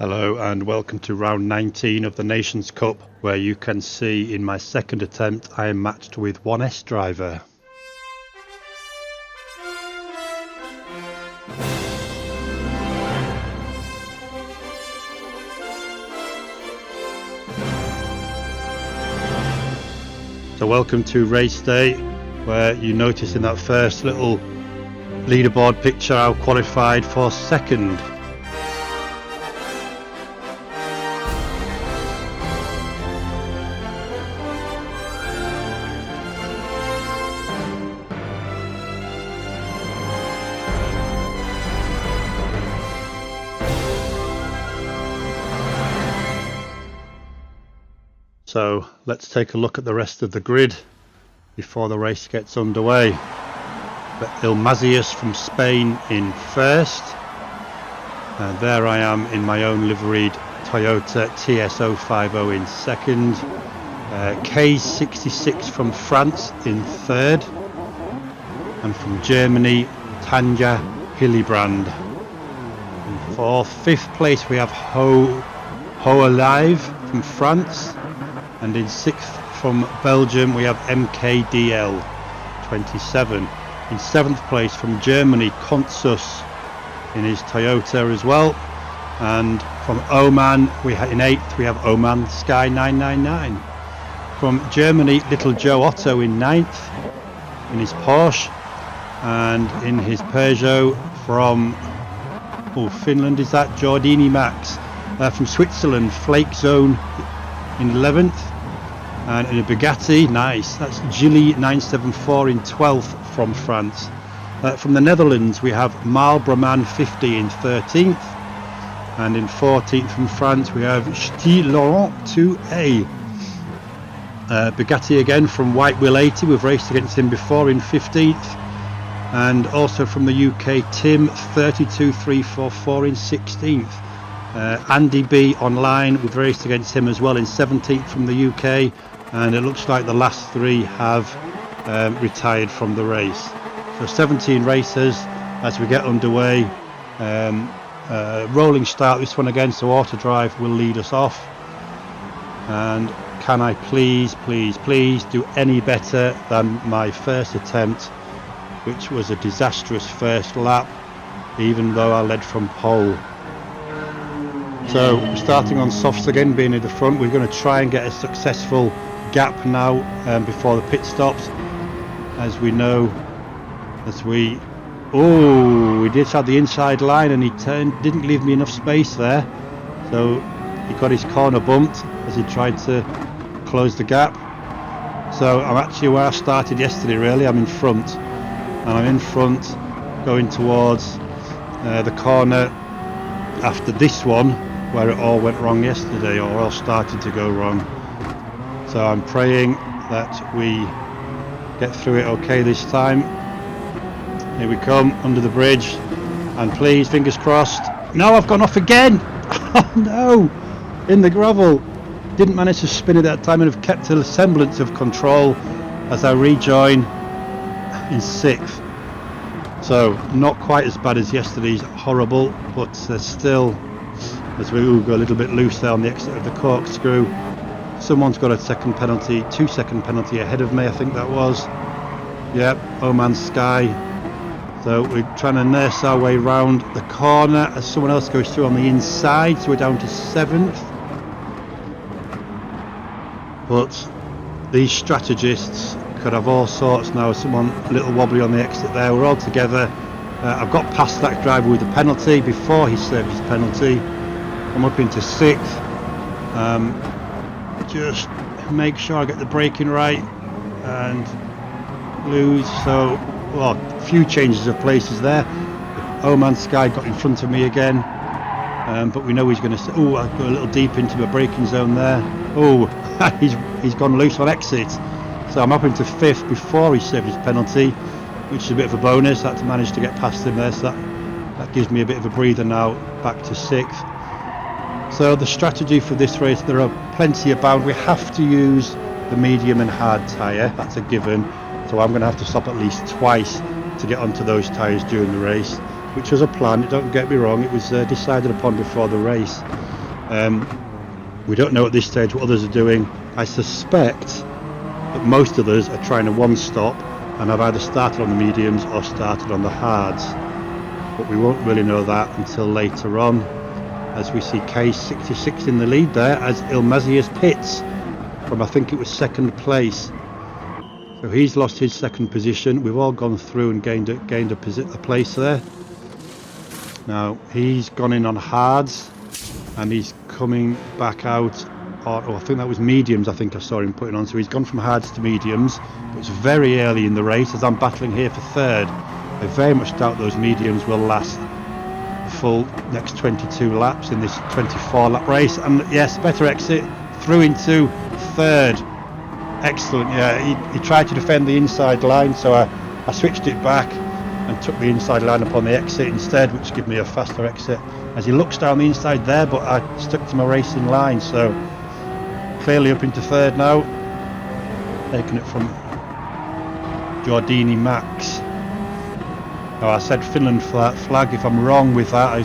Hello and welcome to round 19 of the Nations Cup, where you can see in my second attempt I am matched with 1S driver. So welcome to race day, where you notice in that first little leaderboard picture I qualified for second. So let's take a look at the rest of the grid before the race gets underway. But Ilmazius from Spain in first, and there I am in my own liveried Toyota TS050 in second, K66 from France in third, and from Germany Tanja Hillebrand in fourth. Fifth place we have Ho Alive from France. And in sixth from Belgium we have MKDL 27. In seventh place from Germany, Consus in his Toyota as well. And from Oman in eighth we have Oman Sky 999. From Germany, Little Joe Otto in ninth in his Porsche, and in his Peugeot from Finland is that Giordini Max. From Switzerland, Flake Zone in 11th. And in a Bugatti, nice, that's Gilly 974 in 12th from France. From the Netherlands we have Marlboroman 50 in 13th, and in 14th from France we have Stilon 2A. Bugatti again from White Wheel 80, we've raced against him before, in 15th, and also from the UK Tim 32344 in 16th. Andy B online, we've raced against him as well, in 17th from the UK, and it looks like the last three have retired from the race. So 17 racers as we get underway. Rolling start this one again, so Auto Drive will lead us off. And can I please do any better than my first attempt, which was a disastrous first lap, even though I led from pole. So starting on softs again, being at the front, we're going to try and get a successful gap now before the pit stops. As we know, we did have the inside line, and he didn't leave me enough space there, so he got his corner bumped as he tried to close the gap. So I'm actually where I started yesterday really. I'm in front, and I'm in front going towards the corner after this one, where it all went wrong yesterday, or all started to go wrong. So I'm praying that we get through it okay this time. Here we come, under the bridge, and please, fingers crossed. No, I've gone off again! Oh no! In the gravel. Didn't manage to spin it that time, and have kept a semblance of control as I rejoin in sixth. So not quite as bad as yesterday's horrible, but still, as we go a little bit loose there on the exit of the corkscrew. Someone's got a second penalty, 2-second penalty ahead of me, I think that was. Yep, Oman Sky. So we're trying to nurse our way round the corner as someone else goes through on the inside, so we're down to 7th. But these strategists could have all sorts now. Someone a little wobbly on the exit there. We're all together. I've got past that driver with the penalty before he served his penalty. I'm up into 6th. Just make sure I get the braking right and lose. So, well, a few changes of places there. Oman Sky got in front of me again, but we know he's going to. Oh, I got a little deep into the braking zone there. Oh, he's gone loose on exit. So I'm up into 5th before he served his penalty, which is a bit of a bonus. I had to manage to get past him there, so that gives me a bit of a breather now, back to 6th. So the strategy for this race, there are plenty about. We have to use the medium and hard tyre, that's a given. So I'm going to have to stop at least twice to get onto those tyres during the race, which was a plan, don't get me wrong, it was decided upon before the race. We don't know at this stage what others are doing. I suspect that most of us are trying a one-stop and have either started on the mediums or started on the hards. But we won't really know that until later on, as we see K66 in the lead there as Ilmazius pits from, I think it was second place. So he's lost his second position. We've all gone through and gained a place there. Now he's gone in on hards and he's coming back out on, I think that was mediums. I think I saw him putting on. So he's gone from hards to mediums. But it's very early in the race as I'm battling here for third. I very much doubt those mediums will last the full next 22 laps in this 24 lap race. And yes, better exit through into third. Excellent. Yeah, he tried to defend the inside line, so I switched it back and took the inside line up on the exit instead, which gave me a faster exit as he looks down the inside there, but I stuck to my racing line, so clearly up into third now, taking it from Giordini Max. Now I said Finland flag. If I'm wrong with that, I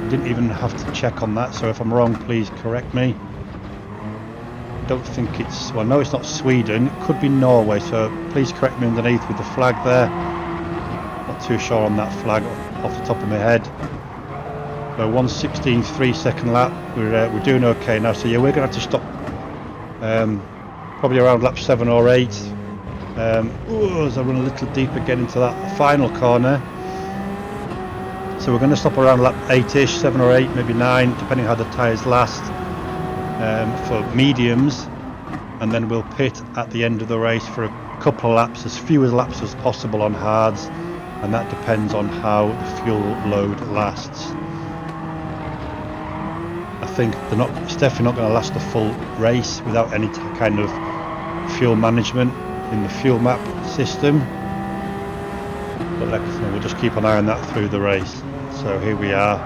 didn't even have to check on that, so if I'm wrong, please correct me. I don't think it's, well, no, it's not Sweden, it could be Norway, so please correct me underneath with the flag there. Not too sure on that flag off the top of my head. So 1:16.3 second lap, we're doing okay now, so yeah, we're going to have to stop probably around lap 7 or 8. As I run a little deeper, get into that final corner. So we're going to stop around lap 8ish, 7 or 8, maybe 9, depending how the tyres last, for mediums, and then we'll pit at the end of the race for a couple of laps, as few laps as possible on hards, and that depends on how the fuel load lasts. I think it's definitely not going to last a full race without any kind of fuel management in the fuel map system, but we'll just keep an eye on that through the race. So here we are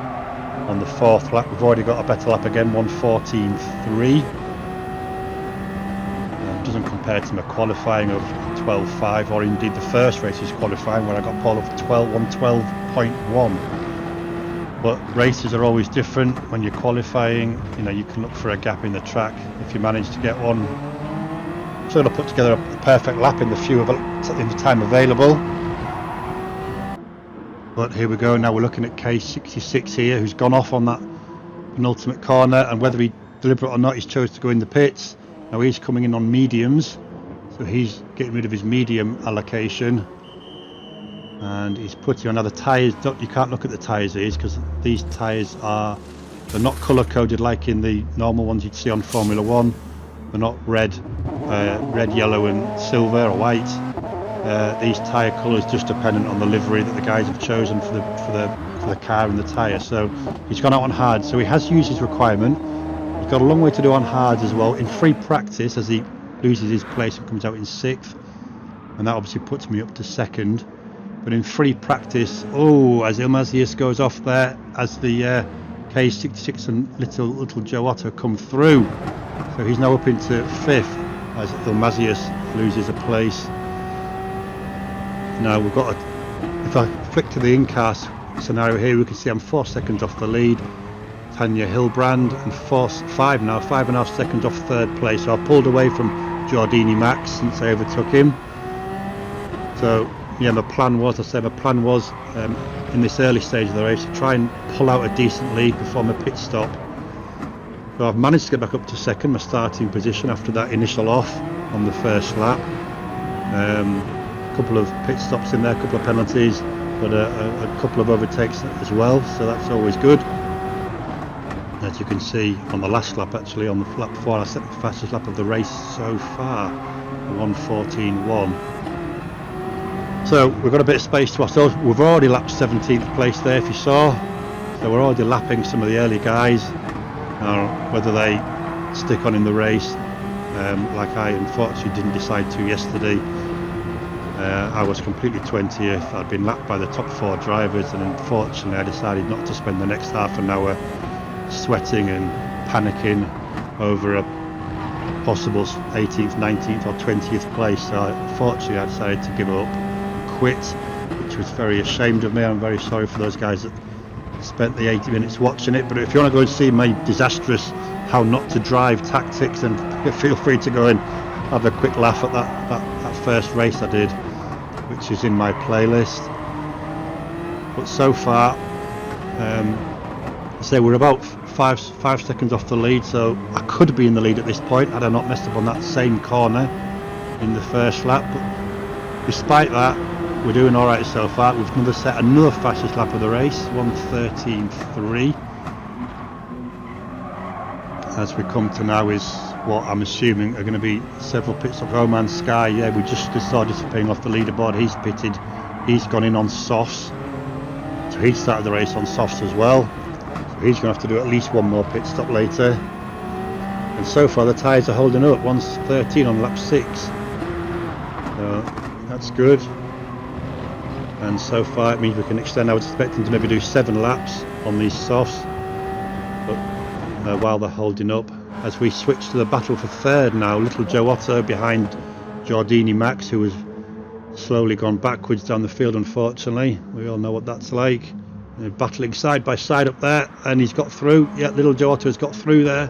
on the 4th lap. We've already got a better lap again, 1:14.3. Doesn't compare to my qualifying of 12.5, or indeed the first race's qualifying where I got pole of 112.1. But races are always different. When you're qualifying, you can look for a gap in the track if you manage to get one. Sort of put together a perfect lap in the time available. But here we go. Now we're looking at K66 here, who's gone off on that penultimate corner, and whether he deliberate or not, he's chose to go in the pits. Now he's coming in on mediums, so he's getting rid of his medium allocation, and he's putting on other tyres. You can't look at the tyres here because these tyres they're not colour coded like in the normal ones you'd see on Formula 1. They're not red, yellow and silver or white. These tyre colours just dependent on the livery that the guys have chosen for the car and the tyre. So he's gone out on hard, so he has used his requirement. He's got a long way to do on hards as well. In free practice, as he loses his place and comes out in 6th, and that obviously puts me up to 2nd. But in free practice, as Ilmazius goes off there, as the K66 and little Joe Otto come through, so he's now up into 5th as Ilmazius loses a place. Now we've got if I flick to the in-car scenario here, we can see I'm 4 seconds off the lead. Tanya Hilbrand, and 5.5 seconds off 3rd place. So I pulled away from Giordini Max since I overtook him. So yeah, my plan was in this early stage of the race to try and pull out a decent lead before my pit stop. So I've managed to get back up to 2nd, my starting position after that initial off on the first lap. A couple of pit stops in there, a couple of penalties, but a couple of overtakes as well, so that's always good. As you can see on the last lap, actually on the lap 4, I set the fastest lap of the race so far, 1:14.1. So we've got a bit of space to ourselves. We've already lapped 17th place there, if you saw. So we're already lapping some of the early guys. Whether they stick on in the race, like I unfortunately didn't decide to yesterday. I was completely 20th. I'd been lapped by the top 4 drivers, and unfortunately I decided not to spend the next half an hour sweating and panicking over a possible 18th, 19th or 20th place. So unfortunately I decided to give up, quit, which was very ashamed of me. I'm very sorry for those guys that spent the 80 minutes watching it. But if you want to go and see my disastrous how not to drive tactics, then feel free to go and have a quick laugh at that first race I did, which is in my playlist. But so far, I say we're about five seconds off the lead, so I could be in the lead at this point had I not messed up on that same corner in the first lap. But despite that, we're doing all right so far. We've set another fastest lap of the race, 1:13.3. As we come to now is what I'm assuming are going to be several pit stops. Roman Sky, yeah, we just saw disappearing off the leaderboard. He's pitted. He's gone in on softs. So he started the race on softs as well. So he's going to have to do at least one more pit stop later. And so far the tyres are holding up. 1:13 on lap 6. So that's good. And so far it means we can extend. I was expecting to maybe do 7 laps on these softs. But while they're holding up, as we switch to the battle for third now, little Joe Otto behind Giordini Max, who has slowly gone backwards down the field, unfortunately. We all know what that's like. They're battling side by side up there, and he's got through. Yeah, little Joe Otto has got through there.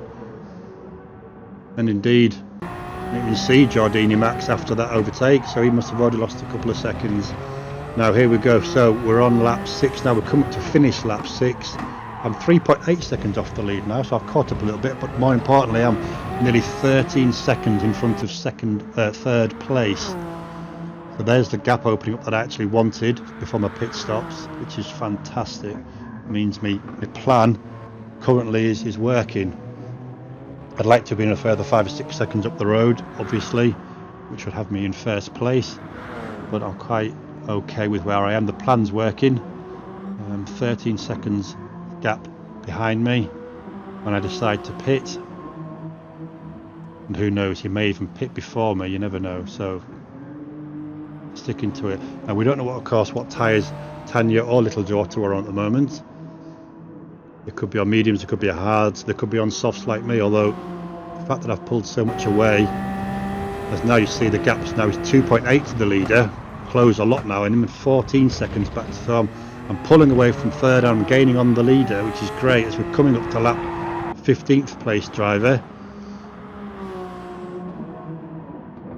And indeed, you can see Giordini Max after that overtake, so he must have already lost a couple of seconds. Now here we go, so we're on lap 6 now, we're coming to finish lap 6. I'm 3.8 seconds off the lead now, so I've caught up a little bit, but more importantly I'm nearly 13 seconds in front of third place. So there's the gap opening up that I actually wanted before my pit stops, which is fantastic. It means my plan currently is working. I'd like to have been a further 5 or 6 seconds up the road, obviously, which would have me in first place, but I'm quite okay with where I am. The plan's working. 13 seconds gap behind me when I decide to pit, and who knows, he may even pit before me, you never know, so sticking to it. And we don't know what tyres Tanya or little Joe Otto are on at the moment. It could be on mediums, it could be on hards, they could be on softs like me, although the fact that I've pulled so much away, as now you see the gaps now is 2.8 to the leader, close a lot now, and I'm 14 seconds back, so I'm pulling away from third, I'm gaining on the leader, which is great as we're coming up to lap 15th place driver.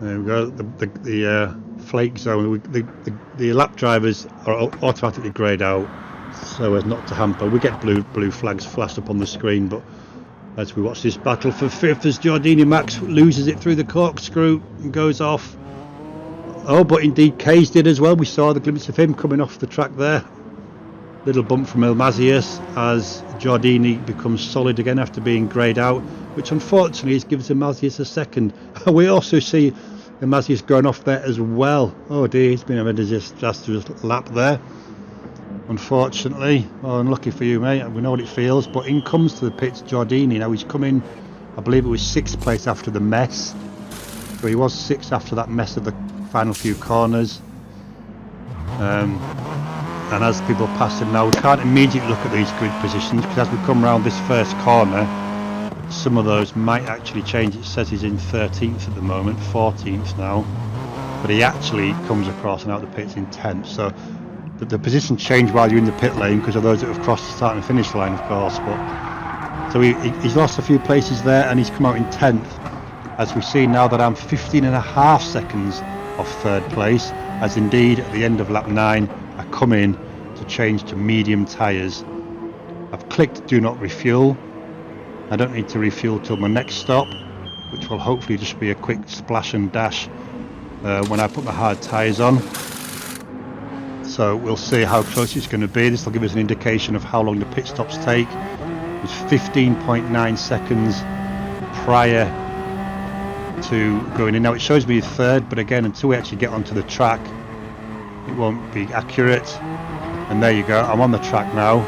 There we go, the flake zone, the lap drivers are automatically greyed out so as not to hamper. We get blue flags flashed up on the screen, but as we watch this battle for 5th, as Giordini Max loses it through the corkscrew and goes off. Oh, but indeed Kays did as well. We saw the glimpse of him coming off the track there. Little bump from Ilmazius as Giordini becomes solid again after being greyed out, which unfortunately gives Ilmazius a second. We also see Ilmazius going off there as well. Oh dear, he's been a disastrous lap there, unfortunately. Oh, unlucky for you, mate. We know what it feels. But in comes to the pits Giordini. Now he's come in, I believe it was 6th place after the mess. So he was 6th after that mess of the final few corners. And as people pass him now, we can't immediately look at these grid positions, because as we come around this first corner, some of those might actually change. It says he's in 13th at the moment, 14th now, but he actually comes across and out the pits in 10th. So the positions change while you're in the pit lane because of those that have crossed the start and finish line, of course. But so he's lost a few places there, and he's come out in 10th. As we see now that I'm 15.5 seconds off third place, as indeed at the end of lap 9 I come in to change to medium tyres. I've clicked do not refuel. I don't need to refuel till my next stop, which will hopefully just be a quick splash and dash when I put my hard tyres on. So we'll see how close it's going to be. This will give us an indication of how long the pit stops take. It's 15.9 seconds prior to going in. Now it shows me third, but again, until we actually get onto the track, it won't be accurate. And there you go, I'm on the track now.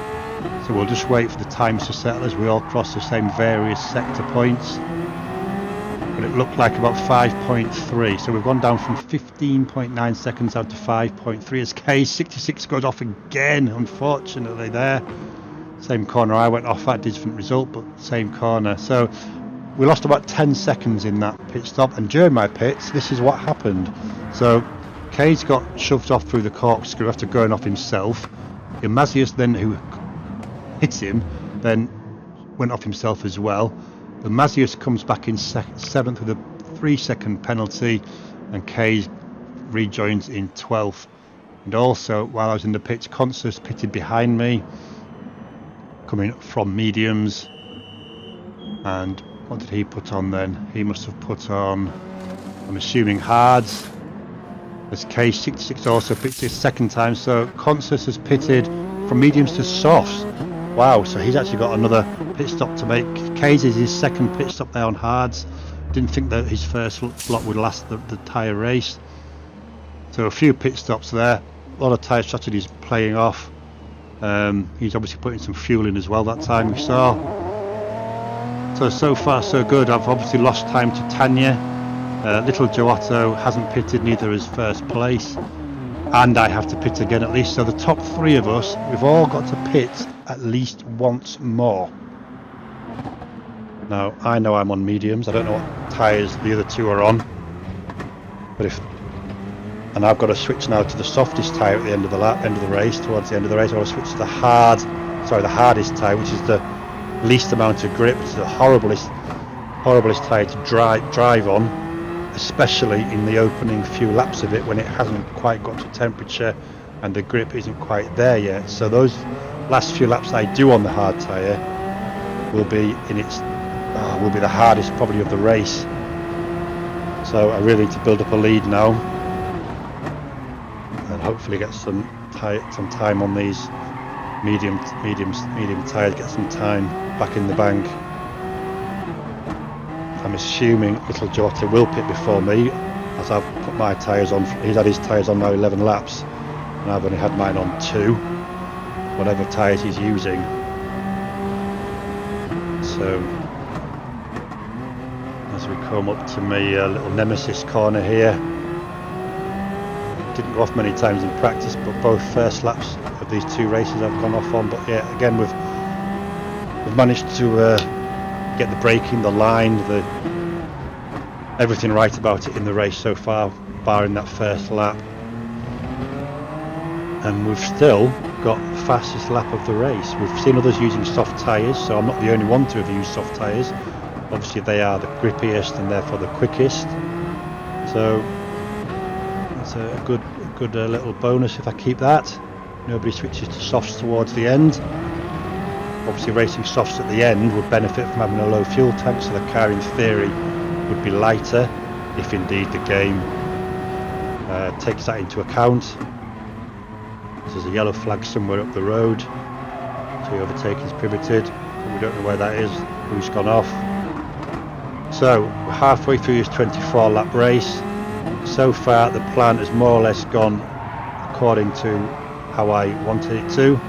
So we'll just wait for the times to settle as we all cross the same various sector points. But it looked like about 5.3. So we've gone down from 15.9 seconds down to 5.3 as K66 goes off again, unfortunately there. Same corner I went off at, different result, but same corner. So we lost about 10 seconds in that pit stop, and during my pits, this is what happened. So Kay's got shoved off through the corkscrew after going off himself. Ilmazius then, who hit him, then went off himself as well. The Mazius comes back in 7th with a 3-second penalty, and Kays rejoins in 12th. And also, while I was in the pits, Consus pitted behind me, coming from mediums. And what did he put on then? He must have put on, I'm assuming, hards. As K66 also pitted his second time, so Consus has pitted from mediums to softs. Wow, so he's actually got another pit stop to make. Kays is his second pit stop there on hards. Didn't think that his first block would last the tyre race. So a few pit stops there. A lot of tyre strategies playing off. He's obviously putting some fuel in as well that time, we saw. So far so good. I've obviously lost time to Tanya. Little Giotto hasn't pitted, neither has first place. And I have to pit again at least. So the top 3 of us, we've all got to pit at least once more. Now, I know I'm on mediums. I don't know what tyres the other 2 are on. But and I've got to switch now to the softest tyre at the end of the lap, end of the race, towards the end of the race. I've got to switch to the hardest tyre, which is the least amount of grip. It's the horriblest tyre to drive on, especially in the opening few laps of it when it hasn't quite got to temperature and the grip isn't quite there yet. So those last few laps I do on the hard tyre will be the hardest probably of the race. So I really need to build up a lead now and hopefully get some time on these medium tyres, get some time back in the bank. I'm assuming Little Giotto will pit before me, as I've put my tyres on. He's had his tyres on now 11 laps, and I've only had mine on 2, whatever tyres he's using. So as we come up to my little nemesis corner here, didn't go off many times in practice, but both first laps of these 2 races I've gone off on. But yeah, again we've managed to get the braking, the line, everything right about it in the race so far, barring that first lap. And we've still got the fastest lap of the race. We've seen others using soft tyres, so I'm not the only one to have used soft tyres. Obviously they are the grippiest and therefore the quickest. So it's a good little bonus if I keep that. Nobody switches to softs towards the end. Obviously racing softs at the end would benefit from having a low fuel tank, so the car in theory would be lighter if indeed the game takes that into account. There's a yellow flag somewhere up the road. 2 overtaking's pivoted, but we don't know where that is, who's gone off. So we're halfway through this 24 lap race. So far the plan has more or less gone according to how I wanted it to.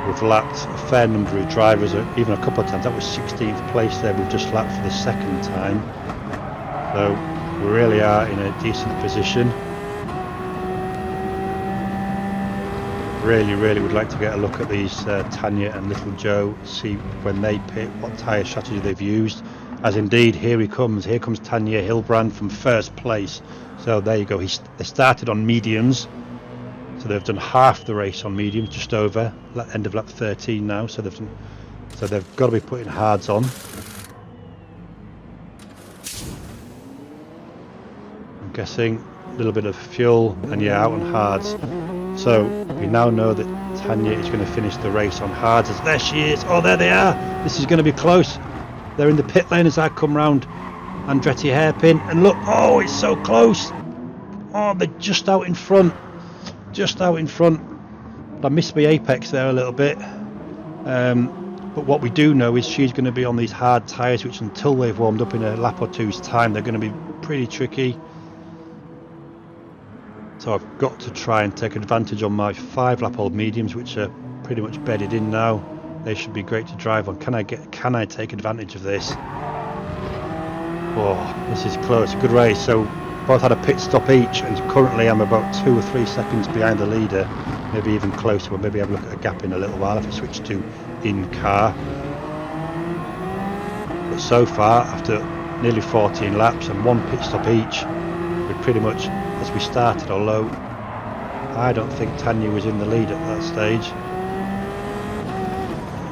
We've lapped a fair number of drivers, even a couple of times. That was 16th place there. We've just lapped for the 2nd time. So we really are in a decent position. Really would like to get a look at these Tanya and Little Joe, see when they pit, what tyre strategy they've used. As indeed, here comes Tanya Hilbrand from 1st place. So there you go. They started on mediums. So they've done half the race on mediums, just over, end of lap 13 now. So they've got to be putting hards on. I'm guessing a little bit of fuel and yeah, out on hards. So we now know that Tanya is going to finish the race on hards. There she is. Oh, there they are. This is going to be close. They're in the pit lane as I come round Andretti hairpin, and look, oh, it's so close. Oh, they're just out in front. But I missed my apex there a little bit. But what we do know is she's going to be on these hard tyres, which until they've warmed up in a lap or two's time, they're going to be pretty tricky. So I've got to try and take advantage on my 5-lap-old mediums, which are pretty much bedded in now. They should be great to drive on. Can I take advantage of this? Oh, this is close. Good race. So both had a pit stop each, and currently I'm about 2 or 3 seconds behind the leader, maybe even closer. Or maybe have a look at a gap in a little while if I switch to in-car. But so far, after nearly 14 laps and 1 pit stop each, We're pretty much as we started, although I don't think Tanya was in the lead at that stage.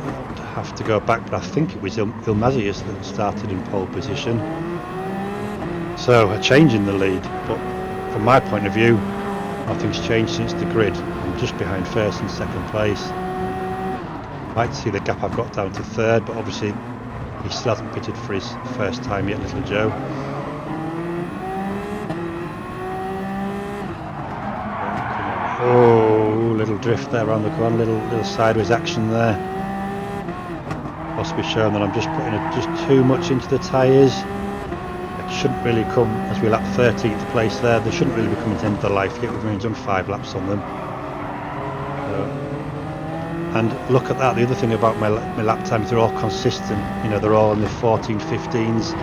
I would have to go back, but I think it was Ilmazius that started in pole position. So a change in the lead, but from my point of view, nothing's changed since the grid. I'm just behind first and second place. I'd like to see the gap I've got down to third, but obviously he still hasn't pitted for his first time yet, little Joe. Oh, little drift there around the corner, little sideways action there. Possibly showing that I'm just putting just too much into the tyres. It shouldn't really come, as we lap 13th place there, they shouldn't really be coming to the end of the life yet. We've only done 5 laps on them. And look at that, the other thing about my lap times, they're all consistent. You know, they're all in the 14, 15s.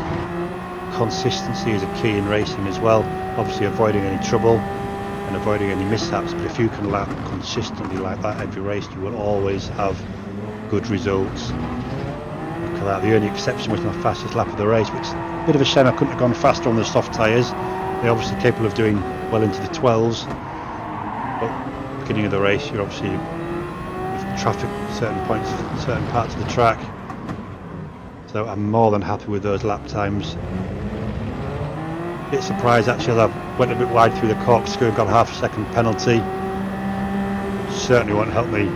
Consistency is a key in racing as well. Obviously avoiding any trouble and avoiding any mishaps, but if you can lap consistently like that every race, you will always have good results. Look at that, the only exception was my fastest lap of the race, which is a bit of a shame. I couldn't have gone faster on the soft tyres. They're obviously capable of doing well into the 12s, but beginning of the race, you're obviously traffic at certain points, certain parts of the track. So I'm more than happy with those lap times. Bit surprised actually, as I went a bit wide through the corkscrew and got a half a second penalty. Certainly won't help me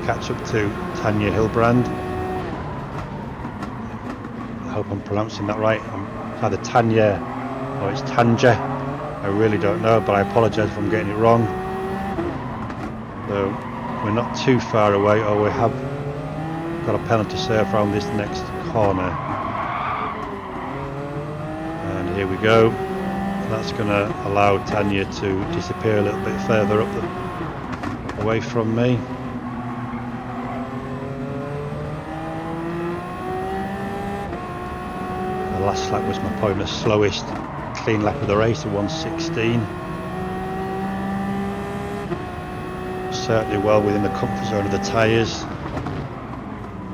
catch up to Tanya Hilbrand. I hope I'm pronouncing that right. It's either Tanya or it's Tanja. I really don't know, but I apologise if I'm getting it wrong. So we're not too far away, or we have got a penalty serve around this next corner. And here we go. That's going to allow Tanya to disappear a little bit further up away from me. The last lap was probably my slowest clean lap of the race at 1:16. Certainly well within the comfort zone of the tyres.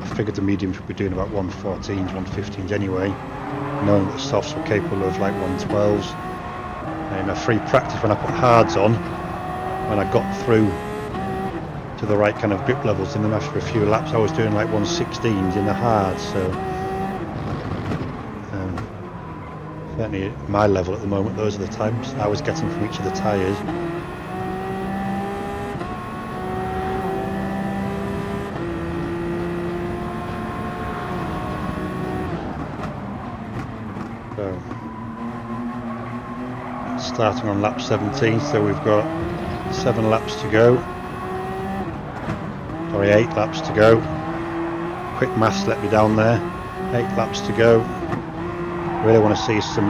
I figured the mediums would be doing about 114s, 115s anyway, knowing that the softs were capable of like 112s. In a free practice, when I put hards on, when I got through to the right kind of grip levels in them after a few laps, I was doing like 116s in the hards. So certainly at my level at the moment, those are the times I was getting from each of the tyres. Starting on lap 17, so we've got 7 laps to go. Sorry, 8 laps to go. Quick maths let me down there. 8 laps to go. Really want to see some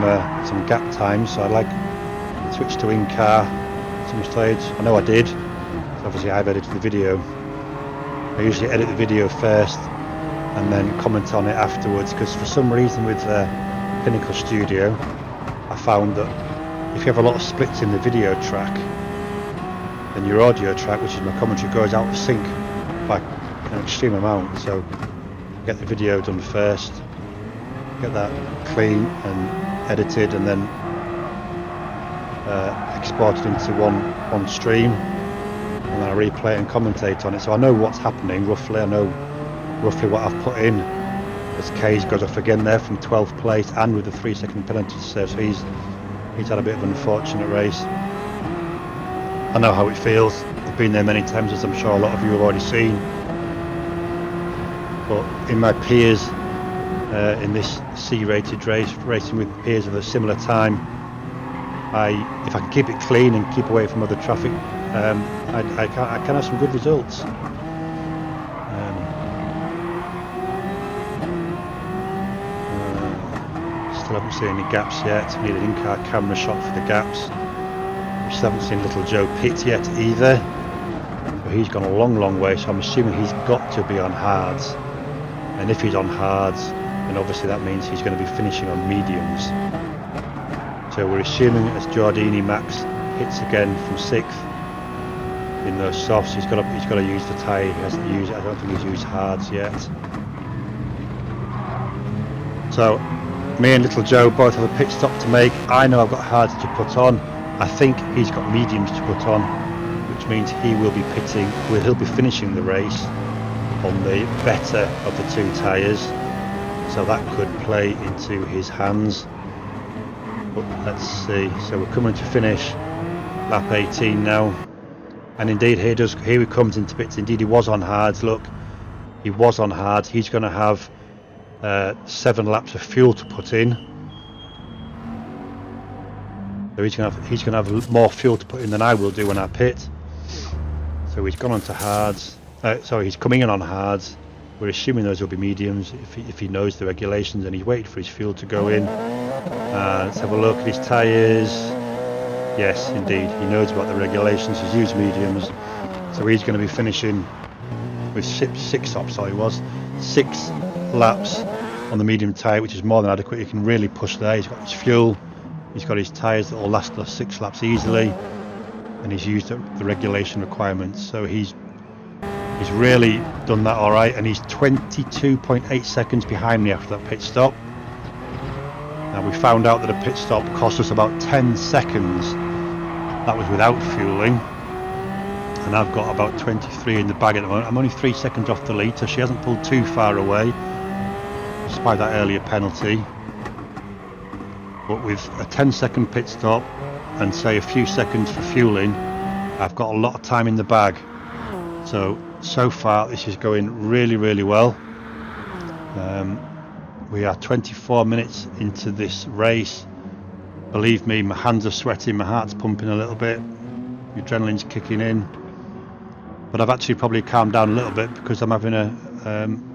gap times, so I'd like to switch to in-car at some stage. I know I did. So obviously I've edited the video. I usually edit the video first and then comment on it afterwards, because for some reason with Pinnacle Studio, I found that if you have a lot of splits in the video track, then your audio track, which is my commentary, goes out of sync by an extreme amount. So get the video done first, get that clean and edited, and then exported into one stream, and then I replay it and commentate on it. So I know what's happening roughly. I know roughly what I've put in. As K's goes off again there from 12th place, and with the 3-second penalty serve, so he's had a bit of an unfortunate race. I know how it feels. I've been there many times, as I'm sure a lot of you have already seen. But in my peers in this C-rated race, racing with peers of a similar time, if I can keep it clean and keep away from other traffic, I can have some good results. Still haven't seen any gaps yet. Need an in-car camera shot for the gaps. We still haven't seen little Joe pit yet either. But he's gone a long way, so I'm assuming he's got to be on hards. And if he's on hards, then obviously that means he's going to be finishing on mediums. So we're assuming as Giordini Max hits again from 6th in those softs, he's got to use the tyre. He hasn't used it. I don't think he's used hards yet. So Me and Little Joe both have a pit stop to make. I know I've got hards to put on. I think he's got mediums to put on, which means he will be pitting. Well, he'll be finishing the race on the better of the two tyres, so that could play into his hands. But let's see. So we're coming to finish lap 18 now, and indeed here he comes into pits. Indeed, he was on hards. Look, he was on hards. He's going to have 7 laps of fuel to put in. So he's going to have more fuel to put in than I will do when I pit. So he's gone on to hards. Sorry, he's coming in on hards. We're assuming those will be mediums if he knows the regulations, and he's waiting for his fuel to go in. Let's have a look at his tyres. Yes, indeed, he knows about the regulations. He's used mediums, so he's going to be finishing with 6 laps on the medium tyre, which is more than adequate. He can really push there. He's got his fuel, he's got his tyres that will last us 6 laps easily, and he's used the regulation requirements. So he's really done that all right, and he's 22.8 seconds behind me after that pit stop. Now we found out that a pit stop cost us about 10 seconds. That was without fueling, and I've got about 23 in the bag at the moment. I'm only 3 seconds off the lead, so she hasn't pulled too far away despite that earlier penalty. But with a 10-second pit stop and say a few seconds for fueling, I've got a lot of time in the bag. So far this is going really, really well. We are 24 minutes into this race. Believe me, my hands are sweating, my heart's pumping a little bit, the adrenaline's kicking in. But I've actually probably calmed down a little bit because I'm having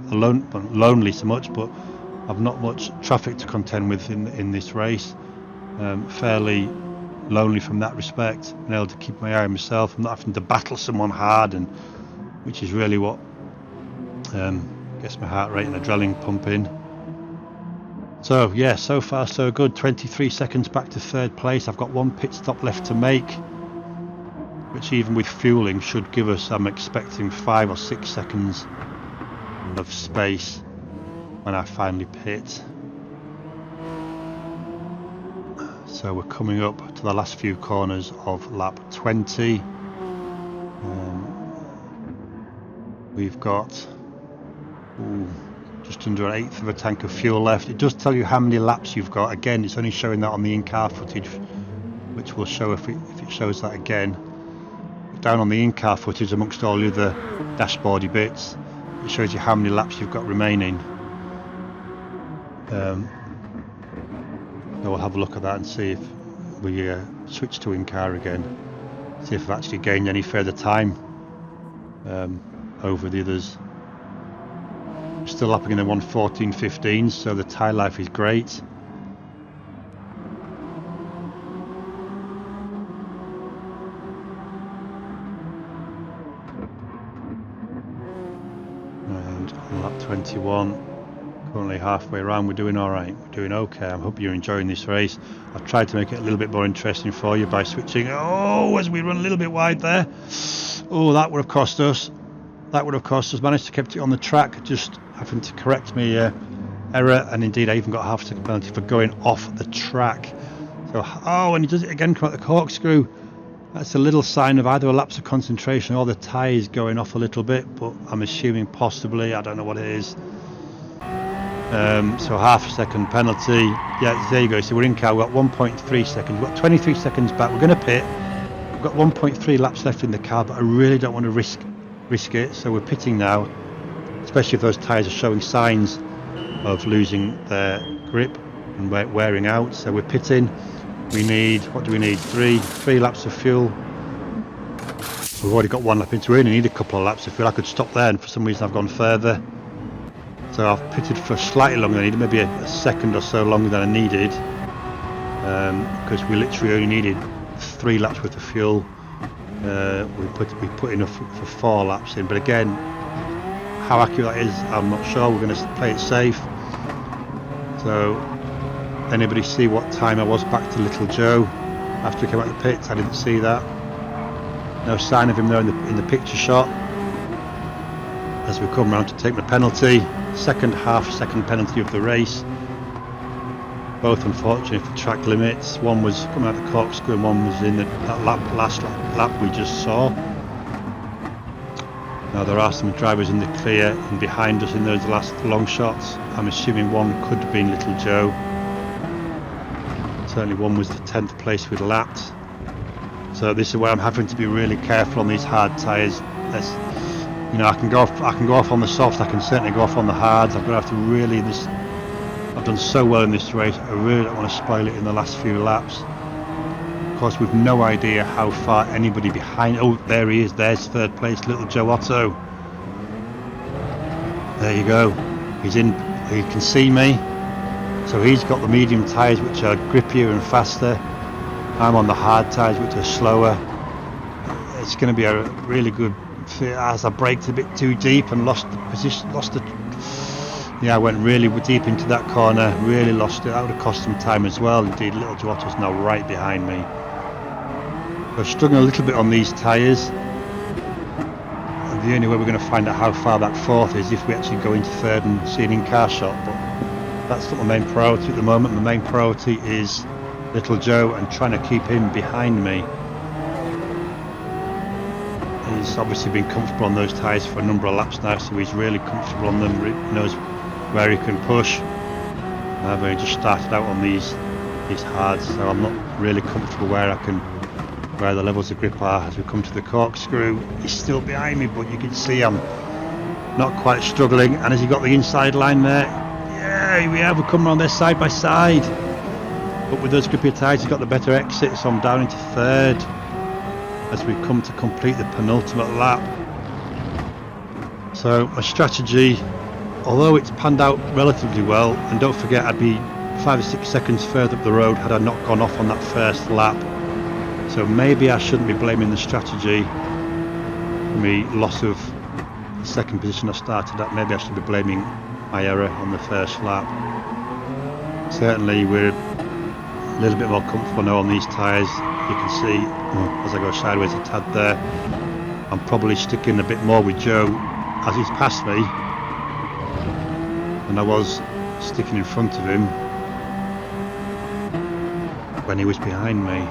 lonely so much, but I've not much traffic to contend with in this race. Fairly lonely from that respect, being able to keep my eye on myself. I'm not having to battle someone hard, and which is really what gets my heart rate and adrenaline pumping. So yeah, so far so good. 23 seconds back to 3rd place. I've got 1 pit stop left to make, which even with fueling should give us, I'm expecting 5 or 6 seconds of space when I finally pit. So we're coming up to the last few corners of lap 20. We've got just under 1/8 of a tank of fuel left. It does tell you how many laps you've got. Again, it's only showing that on the in-car footage, which will show if it shows that again. Down on the in-car footage, amongst all the other dashboardy bits, it shows you how many laps you've got remaining. So we'll have a look at that and see if we switch to in-car again. See if I've actually gained any further time over the others. Still lapping in the 1:14.15, so the tyre life is great. And on lap 21, currently halfway around, we're doing alright, we're doing okay. I hope you're enjoying this race. I've tried to make it a little bit more interesting for you by switching, as we run a little bit wide there. That would have cost us. Managed to keep it on the track, just having to correct me error, and indeed I even got a half-second penalty for going off the track. So, and he does it again, come out the corkscrew. That's a little sign of either a lapse of concentration or the tyres going off a little bit, but I'm assuming possibly, I don't know what it is. So half-a-second penalty. Yeah, there you go. So we're in car, we've got 1.3 seconds, we've got 23 seconds back, we're going to pit. We've got 1.3 laps left in the car, but I really don't want to risk it, so we're pitting now, especially if those tyres are showing signs of losing their grip and wearing out. So we're pitting. We need, what do we need? Three laps of fuel. We've already got 1 lap into it. We only need a couple of laps of fuel. I could stop there, and for some reason I've gone further. So I've pitted for slightly longer than I needed, maybe a second or so longer than I needed, because we literally only needed 3 laps worth of fuel. We put enough for 4 laps in, but again, how accurate that is, I'm not sure. We're going to play it safe. So, anybody see what time I was back to Little Joe after he came out of the pits? I didn't see that. No sign of him there in the picture shot. As we come round to take the penalty, second half-second penalty of the race. both unfortunately for track limits. One was coming out the corkscrew and one was in that last lap we just saw. Now there are some drivers in the clear and behind us in those last long shots. I'm assuming one could have been Little Joe. Certainly one was the 10th place we'd lapped. So this is where I'm having to be really careful on these hard tyres. You know, I can go off on the softs. I can certainly go off on the hards. I've got to have to really I've done so well in this race. I really don't want to spoil it in the last few laps. Of course, we've no idea how far anybody behind. Oh, there he is. There's third place, Little Joe Otto. There you go. He's in. He can see me. So he's got the medium tyres, which are grippier and faster. I'm on the hard tyres, which are slower. It's going to be a really good fit as I braked a bit too deep and lost the position. I went really deep into that corner. Really lost it. That would have cost some time as well. Indeed, Little Joe Otto's now right behind me. We're struggling a little bit on these tyres. And the only way we're going to find out how far that fourth is if we actually go into third and see an in-car shot. But that's not my main priority at the moment. The main priority is Little Joe and trying to keep him behind me. He's obviously been comfortable on those tyres for a number of laps now, so he's really comfortable on them, knows where he can push. I've only just started out on these hards, so I'm not really comfortable where the levels of grip are. As we come to the corkscrew, he's still behind me, but you can see I'm not quite struggling. And has he got the inside line there? Yeah, we have. We're coming on there side by side. But with those grippier tyres, he's got the better exit, so I'm down into third as we come to complete the penultimate lap. So my strategy, although it's panned out relatively well, and don't forget I'd be 5 or 6 seconds further up the road had I not gone off on that first lap. So maybe I shouldn't be blaming the strategy for me loss of the second position I started at. Maybe I should be blaming my error on the first lap. Certainly we're a little bit more comfortable now on these tyres. You can see as I go sideways a tad there, I'm probably sticking a bit more with Joe as he's passed me than I was sticking in front of him when he was behind me.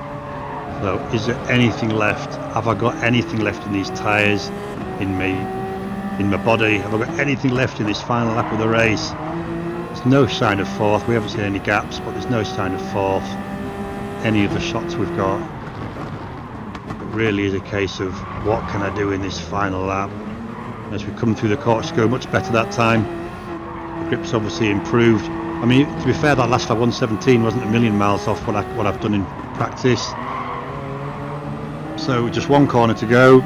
So is there anything left? Have I got anything left in these tyres, in my body? Have I got anything left in this final lap of the race? There's no sign of fourth. We haven't seen any gaps, but there's no sign of fourth. Any of the shots we've got. It really is a case of what can I do in this final lap. As we come through the corkscrew, much better that time. The grip's obviously improved. I mean, to be fair, that last lap 117 wasn't a million miles off what I've done in practice. So just one corner to go.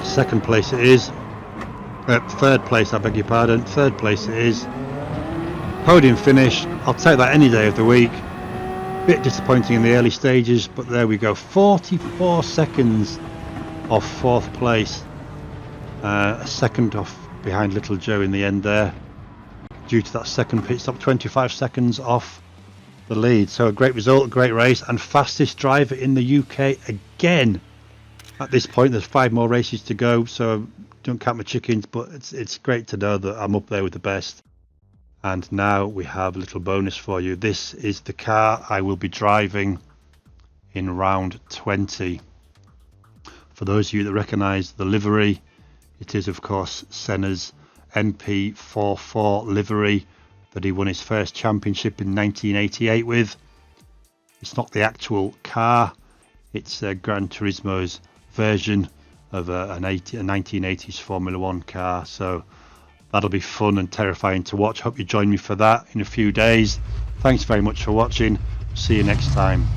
Second place it is. Third place, I beg your pardon. Third place it is. Podium finish. I'll take that any day of the week. Bit disappointing in the early stages, but there we go. 44 seconds off fourth place. A second off behind Little Joe in the end there. Due to that second pit stop, 25 seconds off the lead. So a great result, a great race, and fastest driver in the UK again. At this point, there's 5 more races to go, so don't count my chickens, but it's great to know that I'm up there with the best. And now we have a little bonus for you. This is the car I will be driving in round 20. For those of you that recognise the livery, it is of course Senna's MP44 livery that he won his first championship in 1988 with. It's not the actual car, it's Gran Turismo's version of a 1980s Formula 1 car. So that'll be fun and terrifying to watch. Hope you join me for that in a few days. Thanks very much for watching. See you next time.